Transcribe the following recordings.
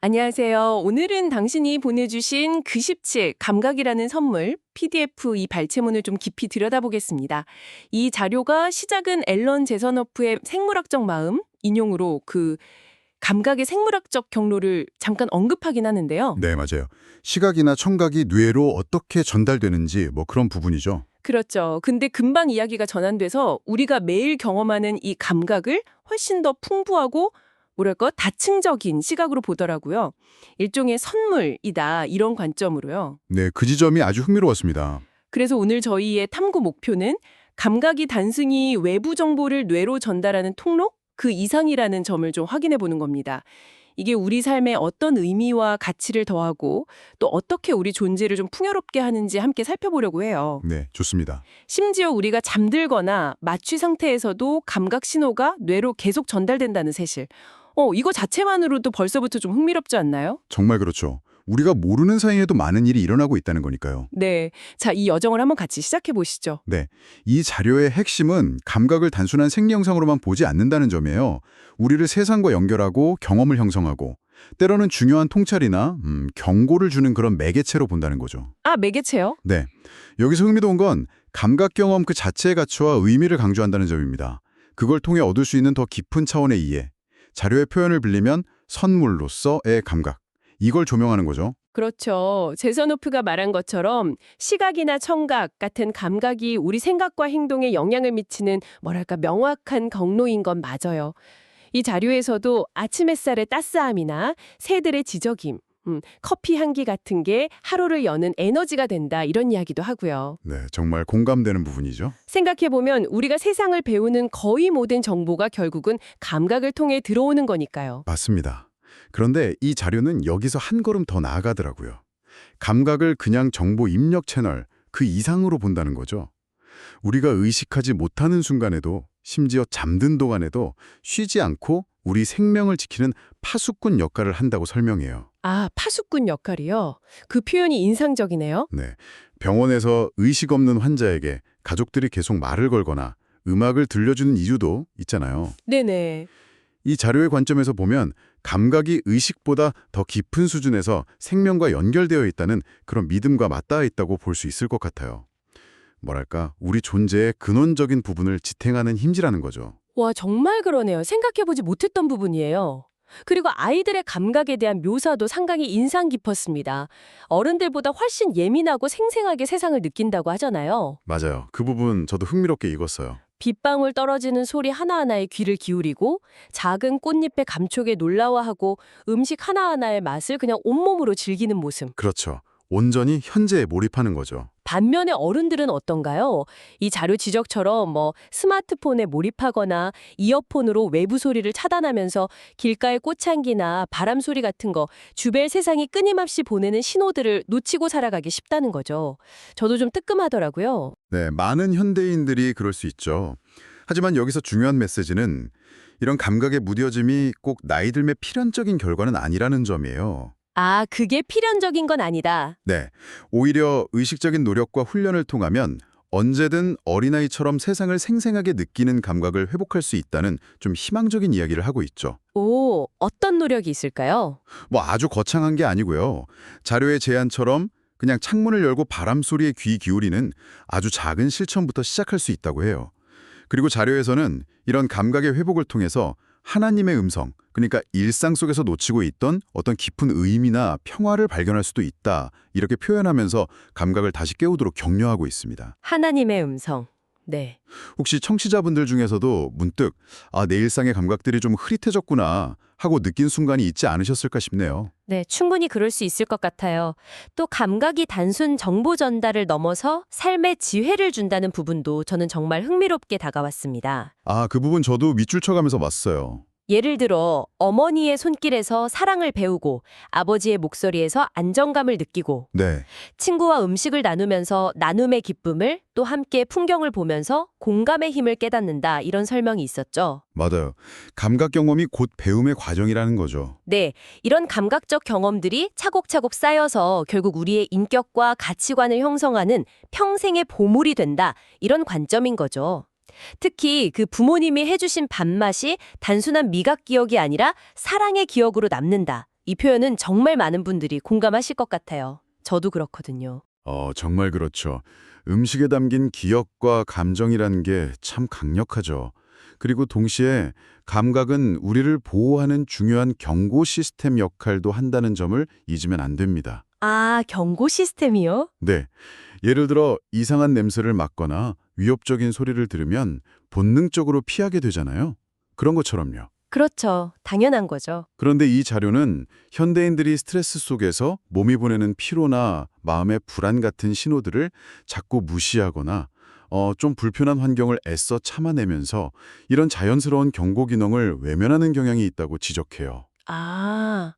안녕하세요. 오늘은 당신이 보내주신 그17 감각이라는 선물 PDF 이 발췌문을 좀 깊이 들여다보겠습니다. 이 자료가 시작은 앨런 제서너프의 생물학적 마음 인용으로 그 감각의 생물학적 경로를 잠깐 언급하긴 하는데요. 네, 맞아요. 시각이나 청각이 뇌로 어떻게 전달되는지 그런 부분이죠. 그렇죠. 근데 금방 이야기가 전환돼서 우리가 매일 경험하는 이 감각을 훨씬 더 풍부하고 뭐랄까 다층적인 시각으로 보더라고요. 일종의 선물이다 이런 관점으로요. 네, 그 지점이 아주 흥미로웠습니다. 그래서 오늘 저희의 탐구 목표는 감각이 단순히 외부 정보를 뇌로 전달하는 통로? 그 이상이라는 점을 좀 확인해 보는 겁니다. 이게 우리 삶에 어떤 의미와 가치를 더하고 또 어떻게 우리 존재를 좀 풍요롭게 하는지 함께 살펴보려고 해요. 네, 좋습니다. 심지어 우리가 잠들거나 마취 상태에서도 감각 신호가 뇌로 계속 전달된다는 사실. 이거 자체만으로도 벌써부터 좀 흥미롭지 않나요? 정말 그렇죠. 우리가 모르는 사이에도 많은 일이 일어나고 있다는 거니까요. 네. 자, 이 여정을 한번 같이 시작해 보시죠. 네, 이 자료의 핵심은 감각을 단순한 생리현상으로만 보지 않는다는 점이에요. 우리를 세상과 연결하고 경험을 형성하고 때로는 중요한 통찰이나 경고를 주는 그런 매개체로 본다는 거죠. 아, 매개체요? 네, 여기서 흥미로운 건 감각 경험 그 자체의 가치와 의미를 강조한다는 점입니다. 그걸 통해 얻을 수 있는 더 깊은 차원의 이해, 자료의 표현을 빌리면 선물로서의 감각, 이걸 조명하는 거죠. 그렇죠. 제서노프가 말한 것처럼 시각이나 청각 같은 감각이 우리 생각과 행동에 영향을 미치는 뭐랄까 명확한 경로인 건 맞아요. 이 자료에서도 아침 햇살의 따스함이나 새들의 지저김, 커피 향기 같은 게 하루를 여는 에너지가 된다 이런 이야기도 하고요. 네, 정말 공감되는 부분이죠. 생각해보면 우리가 세상을 배우는 거의 모든 정보가 결국은 감각을 통해 들어오는 거니까요. 맞습니다. 그런데 이 자료는 여기서 한 걸음 더 나아가더라고요. 감각을 그냥 정보 입력 채널 그 이상으로 본다는 거죠. 우리가 의식하지 못하는 순간에도 심지어 잠든 동안에도 쉬지 않고 우리 생명을 지키는 파수꾼 역할을 한다고 설명해요. 아, 파수꾼 역할이요? 그 표현이 인상적이네요. 네, 병원에서 의식 없는 환자에게 가족들이 계속 말을 걸거나 음악을 들려주는 이유도 있잖아요. 네네. 이 자료의 관점에서 보면 감각이 의식보다 더 깊은 수준에서 생명과 연결되어 있다는 그런 믿음과 맞닿아 있다고 볼 수 있을 것 같아요. 뭐랄까, 우리 존재의 근원적인 부분을 지탱하는 힘이라는 거죠. 와, 정말 그러네요. 생각해보지 못했던 부분이에요. 그리고 아이들의 감각에 대한 묘사도 상당히 인상 깊었습니다. 어른들보다 훨씬 예민하고 생생하게 세상을 느낀다고 하잖아요. 맞아요. 그 부분 저도 흥미롭게 읽었어요. 빗방울 떨어지는 소리 하나하나에 귀를 기울이고 작은 꽃잎의 감촉에 놀라워하고 음식 하나하나의 맛을 그냥 온몸으로 즐기는 모습. 그렇죠. 온전히 현재에 몰입하는 거죠. 반면에 어른들은 어떤가요? 이 자료 지적처럼 스마트폰에 몰입하거나 이어폰으로 외부 소리를 차단하면서 길가의 꽃향기나 바람 소리 같은 거 주변 세상이 끊임없이 보내는 신호들을 놓치고 살아가기 쉽다는 거죠. 저도 좀 뜨끔하더라고요. 네, 많은 현대인들이 그럴 수 있죠. 하지만 여기서 중요한 메시지는 이런 감각의 무뎌짐이 꼭 나이 들매 필연적인 결과는 아니라는 점이에요. 아, 그게 필연적인 건 아니다. 네, 오히려 의식적인 노력과 훈련을 통하면 언제든 어린아이처럼 세상을 생생하게 느끼는 감각을 회복할 수 있다는 좀 희망적인 이야기를 하고 있죠. 오, 어떤 노력이 있을까요? 아주 거창한 게 아니고요. 자료의 제안처럼 그냥 창문을 열고 바람 소리에 귀 기울이는 아주 작은 실천부터 시작할 수 있다고 해요. 그리고 자료에서는 이런 감각의 회복을 통해서 하나님의 음성, 그러니까 일상 속에서 놓치고 있던 어떤 깊은 의미나 평화를 발견할 수도 있다. 이렇게 표현하면서 감각을 다시 깨우도록 격려하고 있습니다. 하나님의 음성. 네. 혹시 청취자분들 중에서도 문득 내 일상의 감각들이 좀 흐릿해졌구나 하고 느낀 순간이 있지 않으셨을까 싶네요. 네, 충분히 그럴 수 있을 것 같아요. 또 감각이 단순 정보 전달을 넘어서 삶의 지혜를 준다는 부분도 저는 정말 흥미롭게 다가왔습니다. 그 부분 저도 밑줄 쳐가면서 봤어요. 예를 들어 어머니의 손길에서 사랑을 배우고 아버지의 목소리에서 안정감을 느끼고 네. 친구와 음식을 나누면서 나눔의 기쁨을 또 함께 풍경을 보면서 공감의 힘을 깨닫는다 이런 설명이 있었죠. 맞아요. 감각 경험이 곧 배움의 과정이라는 거죠. 네, 이런 감각적 경험들이 차곡차곡 쌓여서 결국 우리의 인격과 가치관을 형성하는 평생의 보물이 된다 이런 관점인 거죠. 특히 그 부모님이 해주신 밥맛이 단순한 미각 기억이 아니라 사랑의 기억으로 남는다. 이 표현은 정말 많은 분들이 공감하실 것 같아요. 저도 그렇거든요. 정말 그렇죠. 음식에 담긴 기억과 감정이란 게 참 강력하죠. 그리고 동시에 감각은 우리를 보호하는 중요한 경고 시스템 역할도 한다는 점을 잊으면 안 됩니다. 아, 경고 시스템이요? 네. 예를 들어 이상한 냄새를 맡거나 위협적인 소리를 들으면 본능적으로 피하게 되잖아요. 그런 것처럼요. 그렇죠. 당연한 거죠. 그런데 이 자료는 현대인들이 스트레스 속에서 몸이 보내는 피로나 마음의 불안 같은 신호들을 자꾸 무시하거나 좀 불편한 환경을 애써 참아내면서 이런 자연스러운 경고 기능을 외면하는 경향이 있다고 지적해요. 아,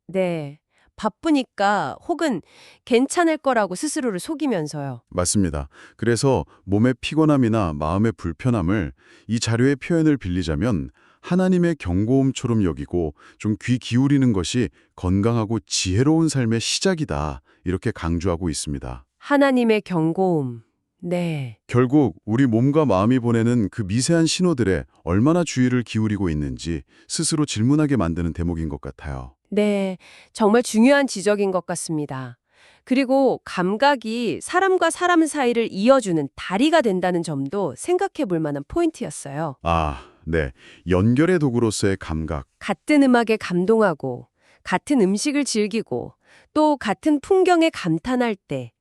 네. 바쁘니까 혹은 괜찮을 거라고 스스로를 속이면서요. 맞습니다. 그래서 몸의 피곤함이나 마음의 불편함을 이 자료의 표현을 빌리자면 하나님의 경고음처럼 여기고 좀 귀 기울이는 것이 건강하고 지혜로운 삶의 시작이다. 이렇게 강조하고 있습니다. 하나님의 경고음. 네. 결국 우리 몸과 마음이 보내는 그 미세한 신호들에 얼마나 주의를 기울이고 있는지 스스로 질문하게 만드는 대목인 것 같아요. 네. 정말 중요한 지적인 것 같습니다. 그리고 감각이 사람과 사람 사이를 이어주는 다리가 된다는 점도 생각해 볼 만한 포인트였어요. 네. 연결의 도구로서의 감각. 같은 음악에 감동하고, 같은 음식을 즐기고, 또 같은 풍경에 감탄할 때,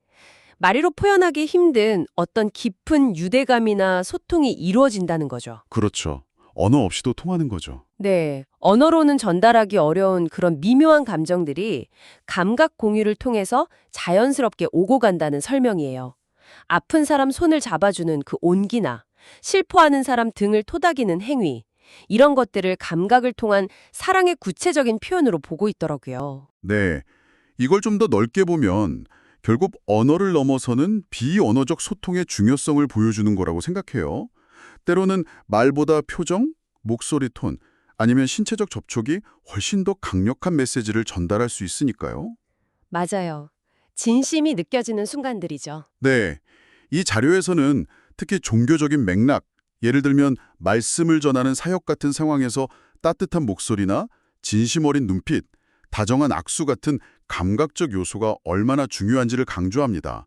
말로 표현하기 힘든 어떤 깊은 유대감이나 소통이 이루어진다는 거죠. 그렇죠. 언어 없이도 통하는 거죠. 네. 언어로는 전달하기 어려운 그런 미묘한 감정들이 감각 공유를 통해서 자연스럽게 오고 간다는 설명이에요. 아픈 사람 손을 잡아주는 그 온기나 슬퍼하는 사람 등을 토닥이는 행위, 이런 것들을 감각을 통한 사랑의 구체적인 표현으로 보고 있더라고요. 네. 이걸 좀 더 넓게 보면 결국 언어를 넘어서는 비언어적 소통의 중요성을 보여주는 거라고 생각해요. 때로는 말보다 표정, 목소리 톤, 아니면 신체적 접촉이 훨씬 더 강력한 메시지를 전달할 수 있으니까요. 맞아요. 진심이 느껴지는 순간들이죠. 네. 이 자료에서는 특히 종교적인 맥락, 예를 들면 말씀을 전하는 사역 같은 상황에서 따뜻한 목소리나 진심 어린 눈빛, 다정한 악수 같은 감각적 요소가 얼마나 중요한지를 강조합니다.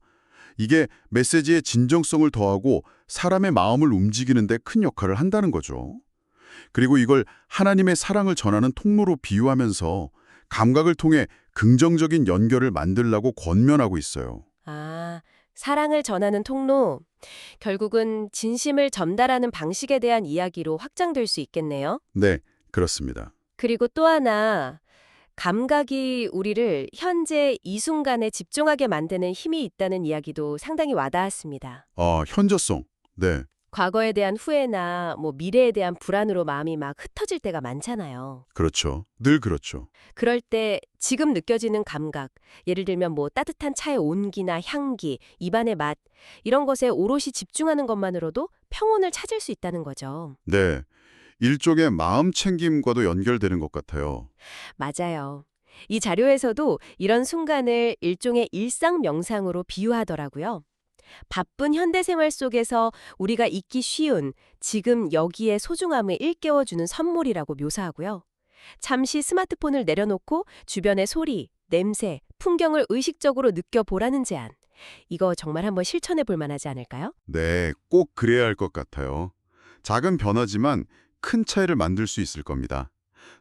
이게 메시지의 진정성을 더하고 사람의 마음을 움직이는 데 큰 역할을 한다는 거죠. 그리고 이걸 하나님의 사랑을 전하는 통로로 비유하면서 감각을 통해 긍정적인 연결을 만들라고 권면하고 있어요. 아, 사랑을 전하는 통로. 결국은 진심을 전달하는 방식에 대한 이야기로 확장될 수 있겠네요. 네, 그렇습니다. 그리고 또 하나, 감각이 우리를 현재 이 순간에 집중하게 만드는 힘이 있다는 이야기도 상당히 와닿았습니다. 현저성. 네, 과거에 대한 후회나 미래에 대한 불안으로 마음이 막 흩어질 때가 많잖아요. 그렇죠. 늘 그렇죠. 그럴 때 지금 느껴지는 감각, 예를 들면 따뜻한 차의 온기나 향기, 입안의 맛, 이런 것에 오롯이 집중하는 것만으로도 평온을 찾을 수 있다는 거죠. 네, 일종의 마음 챙김과도 연결되는 것 같아요. 맞아요. 이 자료에서도 이런 순간을 일종의 일상 명상으로 비유하더라고요. 바쁜 현대생활 속에서 우리가 잊기 쉬운 지금 여기의 소중함을 일깨워주는 선물이라고 묘사하고요. 잠시 스마트폰을 내려놓고 주변의 소리, 냄새, 풍경을 의식적으로 느껴보라는 제안. 이거 정말 한번 실천해 볼 만하지 않을까요? 네, 꼭 그래야 할 것 같아요. 작은 변화지만 큰 차이를 만들 수 있을 겁니다.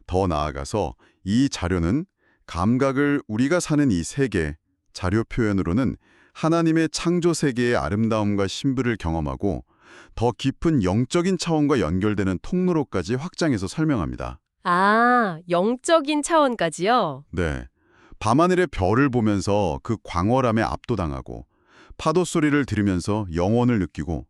더 나아가서 이 자료는 감각을 우리가 사는 이 세계, 자료 표현으로는 하나님의 창조 세계의 아름다움과 신비를 경험하고 더 깊은 영적인 차원과 연결되는 통로로까지 확장해서 설명합니다. 아, 영적인 차원까지요? 네, 밤하늘의 별을 보면서 그 광활함에 압도당하고 파도 소리를 들으면서 영원을 느끼고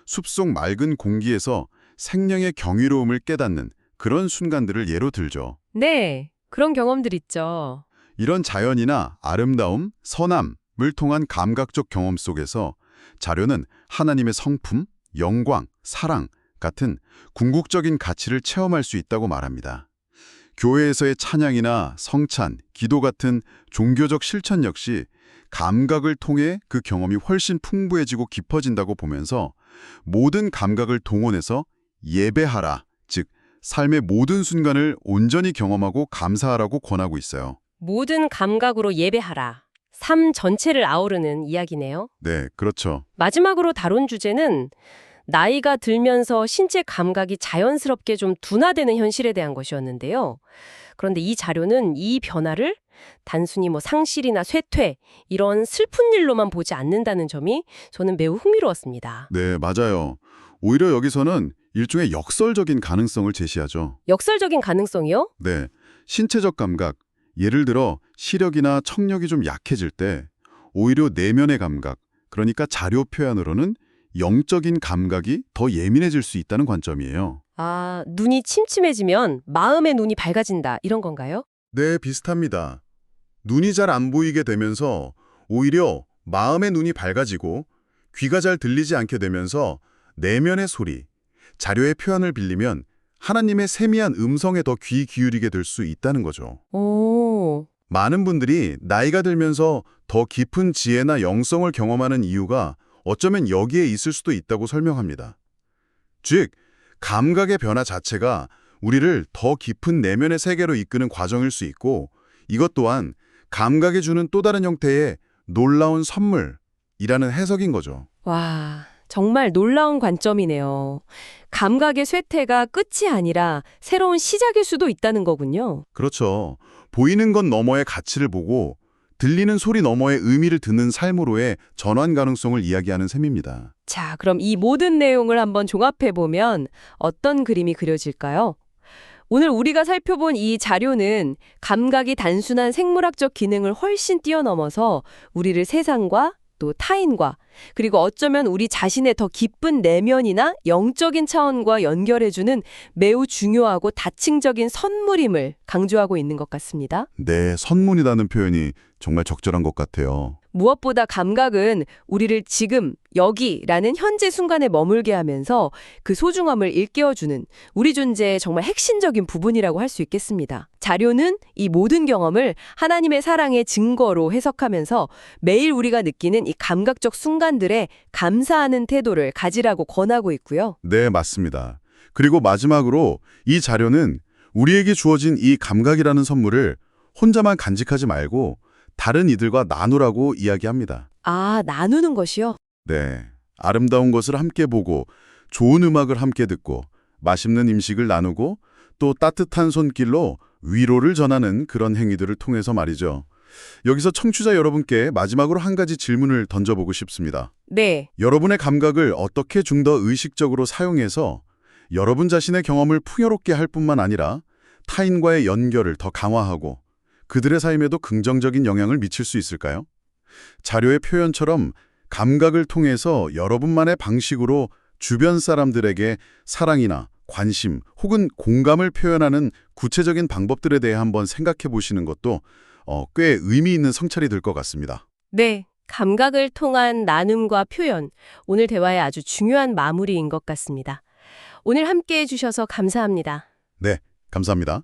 숲속 맑은 공기에서 생명의 경이로움을 깨닫는 그런 순간들을 예로 들죠. 네, 그런 경험들 있죠. 이런 자연이나 아름다움, 선함을 통한 감각적 경험 속에서 자료는 하나님의 성품, 영광, 사랑 같은 궁극적인 가치를 체험할 수 있다고 말합니다. 교회에서의 찬양이나 성찬, 기도 같은 종교적 실천 역시 감각을 통해 그 경험이 훨씬 풍부해지고 깊어진다고 보면서 모든 감각을 동원해서 예배하라, 즉 삶의 모든 순간을 온전히 경험하고 감사하라고 권하고 있어요. 모든 감각으로 예배하라. 삶 전체를 아우르는 이야기네요. 네, 그렇죠. 마지막으로 다룬 주제는 나이가 들면서 신체 감각이 자연스럽게 좀 둔화되는 현실에 대한 것이었는데요. 그런데 이 자료는 이 변화를 단순히 상실이나 쇠퇴 이런 슬픈 일로만 보지 않는다는 점이 저는 매우 흥미로웠습니다. 네, 맞아요. 오히려 여기서는 일종의 역설적인 가능성을 제시하죠. 역설적인 가능성이요? 네, 신체적 감각, 예를 들어 시력이나 청력이 좀 약해질 때 오히려 내면의 감각, 그러니까 자료 표현으로는 영적인 감각이 더 예민해질 수 있다는 관점이에요. 아, 눈이 침침해지면 마음의 눈이 밝아진다 이런 건가요? 네, 비슷합니다. 눈이 잘 안 보이게 되면서 오히려 마음의 눈이 밝아지고 귀가 잘 들리지 않게 되면서 내면의 소리, 자료의 표현을 빌리면 하나님의 세미한 음성에 더 귀 기울이게 될 수 있다는 거죠. 오, 많은 분들이 나이가 들면서 더 깊은 지혜나 영성을 경험하는 이유가 어쩌면 여기에 있을 수도 있다고 설명합니다. 즉, 감각의 변화 자체가 우리를 더 깊은 내면의 세계로 이끄는 과정일 수 있고 이것 또한 감각이 주는 또 다른 형태의 놀라운 선물이라는 해석인 거죠. 와, 정말 놀라운 관점이네요. 감각의 쇠퇴가 끝이 아니라 새로운 시작일 수도 있다는 거군요. 그렇죠. 보이는 것 너머의 가치를 보고 들리는 소리 너머의 의미를 듣는 삶으로의 전환 가능성을 이야기하는 셈입니다. 자, 그럼 이 모든 내용을 한번 종합해보면 어떤 그림이 그려질까요? 오늘 우리가 살펴본 이 자료는 감각이 단순한 생물학적 기능을 훨씬 뛰어넘어서 우리를 세상과 또 타인과 그리고 어쩌면 우리 자신의 더 깊은 내면이나 영적인 차원과 연결해주는 매우 중요하고 다층적인 선물임을 강조하고 있는 것 같습니다. 네, 선문이라는 표현이 정말 적절한 것 같아요. 무엇보다 감각은 우리를 지금, 여기라는 현재 순간에 머물게 하면서 그 소중함을 일깨워주는 우리 존재의 정말 핵심적인 부분이라고 할 수 있겠습니다. 자료는 이 모든 경험을 하나님의 사랑의 증거로 해석하면서 매일 우리가 느끼는 이 감각적 순간들에 감사하는 태도를 가지라고 권하고 있고요. 네, 맞습니다. 그리고 마지막으로 이 자료는 우리에게 주어진 이 감각이라는 선물을 혼자만 간직하지 말고 다른 이들과 나누라고 이야기합니다. 아, 나누는 것이요? 네, 아름다운 것을 함께 보고 좋은 음악을 함께 듣고 맛있는 음식을 나누고 또 따뜻한 손길로 위로를 전하는 그런 행위들을 통해서 말이죠. 여기서 청취자 여러분께 마지막으로 한 가지 질문을 던져보고 싶습니다. 네. 여러분의 감각을 어떻게 좀 더 의식적으로 사용해서 여러분 자신의 경험을 풍요롭게 할 뿐만 아니라 타인과의 연결을 더 강화하고 그들의 삶에도 긍정적인 영향을 미칠 수 있을까요? 자료의 표현처럼 감각을 통해서 여러분만의 방식으로 주변 사람들에게 사랑이나 관심 혹은 공감을 표현하는 구체적인 방법들에 대해 한번 생각해 보시는 것도 꽤 의미 있는 성찰이 될 것 같습니다. 네. 감각을 통한 나눔과 표현, 오늘 대화의 아주 중요한 마무리인 것 같습니다. 오늘 함께해 주셔서 감사합니다. 네, 감사합니다.